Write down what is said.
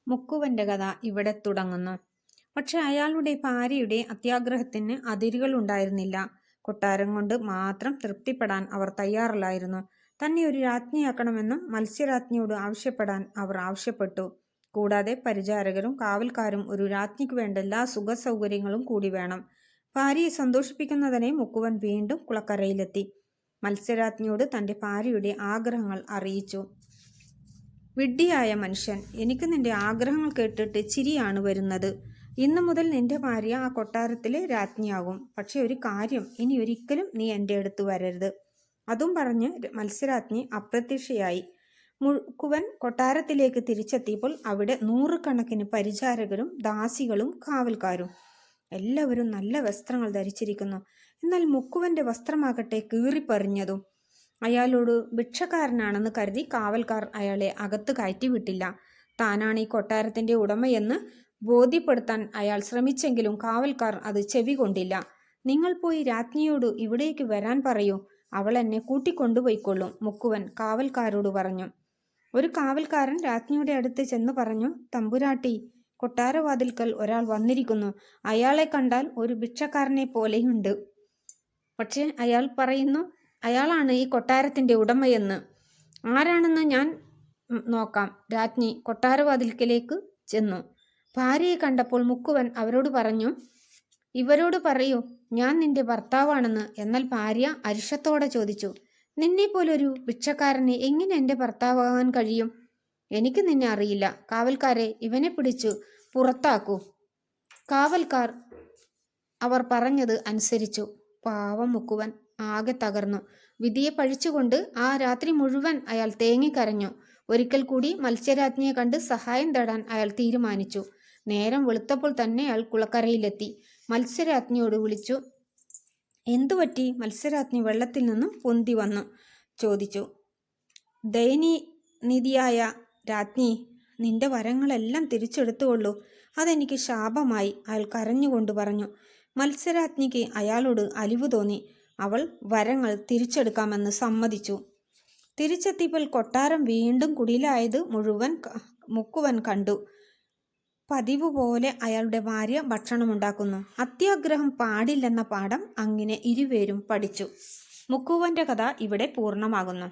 മുക്കുവന്റെ കഥ ഇവിടെ തുടങ്ങുന്നു. പക്ഷെ അയാളുടെ ഭാര്യയുടെ അത്യാഗ്രഹത്തിന് അതിരുകൾ ഉണ്ടായിരുന്നില്ല. കൊട്ടാരം കൊണ്ട് മാത്രം തൃപ്തിപ്പെടാൻ അവർ തയ്യാറല്ലായിരുന്നു. തന്നെ ഒരു രാജ്ഞിയാക്കണമെന്നും മത്സ്യരാജ്ഞിയോട് ആവശ്യപ്പെടാൻ അവർ ആവശ്യപ്പെട്ടു. കൂടാതെ പരിചാരകരും കാവൽക്കാരും ഒരു രാജ്ഞിക്ക് വേണ്ട എല്ലാ സുഖ സൗകര്യങ്ങളും കൂടി വേണം. ഭാര്യയെ സന്തോഷിപ്പിക്കുന്നതിനെ മുക്കുവൻ വീണ്ടും കുളക്കരയിലെത്തി മത്സ്യരാജ്ഞിയോട് തന്റെ ഭാര്യയുടെ ആഗ്രഹങ്ങൾ അറിയിച്ചു. വിഡ്ഢിയായ മനുഷ്യൻ, എനിക്ക് നിന്റെ ആഗ്രഹങ്ങൾ കേട്ടിട്ട് ചിരിയാണ് വരുന്നത്. ഇന്നു മുതൽ നിന്റെ ഭാര്യ ആ കൊട്ടാരത്തിലെ രാജ്ഞിയാകും. പക്ഷെ ഒരു കാര്യം, ഇനി ഒരിക്കലും നീ എൻ്റെ അടുത്ത് വരരുത്. അതും പറഞ്ഞ് മത്സ്യരാജ്ഞി അപ്രത്യക്ഷയായി. മുക്കുവൻ കൊട്ടാരത്തിലേക്ക് തിരിച്ചെത്തിയപ്പോൾ അവിടെ നൂറുകണക്കിന് പരിചാരകരും ദാസികളും കാവൽക്കാരും. എല്ലാവരും നല്ല വസ്ത്രങ്ങൾ ധരിച്ചിരിക്കുന്നു. എന്നാൽ മുക്കുവന്റെ വസ്ത്രമാകട്ടെ കീറിപ്പറിഞ്ഞതും. അയാളോട് ഭിക്ഷക്കാരനാണെന്ന് കരുതി കാവൽക്കാർ അയാളെ അകത്ത് കയറ്റിവിട്ടില്ല. താനാണ് ഈ കൊട്ടാരത്തിന്റെ ഉടമയെന്ന് ബോധ്യപ്പെടുത്താൻ അയാൾ ശ്രമിച്ചെങ്കിലും കാവൽക്കാർ അത് ചെവികൊണ്ടില്ല. നിങ്ങൾ പോയി രാജ്ഞിയോട് ഇവിടേക്ക് വരാൻ പറയൂ, അവൾ എന്നെ കൂട്ടിക്കൊണ്ടുപോയിക്കൊള്ളും, മുക്കുവൻ കാവൽക്കാരോട് പറഞ്ഞു. ഒരു കാവൽക്കാരൻ രാജ്ഞിയുടെ അടുത്ത് ചെന്ന് പറഞ്ഞു, തമ്പുരാട്ടി, കൊട്ടാരവാതിൽക്കൽ ഒരാൾ വന്നിരിക്കുന്നു. അയാളെ കണ്ടാൽ ഒരു ഭിക്ഷക്കാരനെ പോലെയുണ്ട്. പക്ഷെ അയാൾ പറയുന്നു അയാളാണ് ഈ കൊട്ടാരത്തിന്റെ ഉടമയെന്ന്. ആരാണെന്ന് ഞാൻ നോക്കാം. രാജ്ഞി കൊട്ടാരവാതിൽക്കലേക്ക് ചെന്നു. ഭാര്യയെ കണ്ടപ്പോൾ മുക്കുവൻ അവരോട് പറഞ്ഞു, ഇവരോട് പറയൂ ഞാൻ നിന്റെ ഭർത്താവാണെന്ന്. എന്നാൽ ഭാര്യ അരിശത്തോടെ ചോദിച്ചു, നിന്നെ പോലൊരു ഭിക്ഷക്കാരനെ എങ്ങനെ എൻ്റെ ഭർത്താവാകാൻ കഴിയും? എനിക്ക് നിന്നെ അറിയില്ല. കാവൽക്കാരെ, ഇവനെ പിടിച്ചു പുറത്താക്കൂ. കാവൽക്കാർ അവർ പറഞ്ഞത് അനുസരിച്ചു. പാവം മുക്കുവൻ ആകെ തകർന്നു. വിധിയെ പഴിച്ചുകൊണ്ട് ആ രാത്രി മുഴുവൻ അയാൾ തേങ്ങിക്കരഞ്ഞു. ഒരിക്കൽ കൂടി മത്സ്യരാജ്ഞിയെ കണ്ട് സഹായം തേടാൻ അയാൾ തീരുമാനിച്ചു. നേരം വെളുത്തപ്പോൾ തന്നെ അയാൾ കുളക്കരയിലെത്തി മത്സ്യരാജ്ഞിയോട് വിളിച്ചു. എന്തുപറ്റി? മത്സ്യരാജ്ഞി വെള്ളത്തിൽ നിന്നും പൊന്തി വന്നു ചോദിച്ചു. ദയനീനിധിയായ രാജ്ഞി, നിന്റെ വരങ്ങളെല്ലാം തിരിച്ചെടുത്തുകൊള്ളൂ. അതെനിക്ക് ശാപമായി, അയാൾ കരഞ്ഞുകൊണ്ട് പറഞ്ഞു. മത്സ്യരാജ്ഞിക്ക് അയാളോട് അലിവ് തോന്നി. അവൾ വരങ്ങൾ തിരിച്ചെടുക്കാമെന്ന് സമ്മതിച്ചു. തിരിച്ചെത്തിയപ്പോൾ കൊട്ടാരം വീണ്ടും കുടിലായത് മുഴുവൻ മുക്കുവൻ കണ്ടു. പതിവ് പോലെ അയാളുടെ ഭാര്യ ഭക്ഷണമുണ്ടാക്കുന്നു. അത്യാഗ്രഹം പാടില്ലെന്ന പാഠം അങ്ങനെ ഇരുവരും പഠിച്ചു. മുക്കുവന്റെ കഥ ഇവിടെ പൂർണ്ണമാകുന്നു.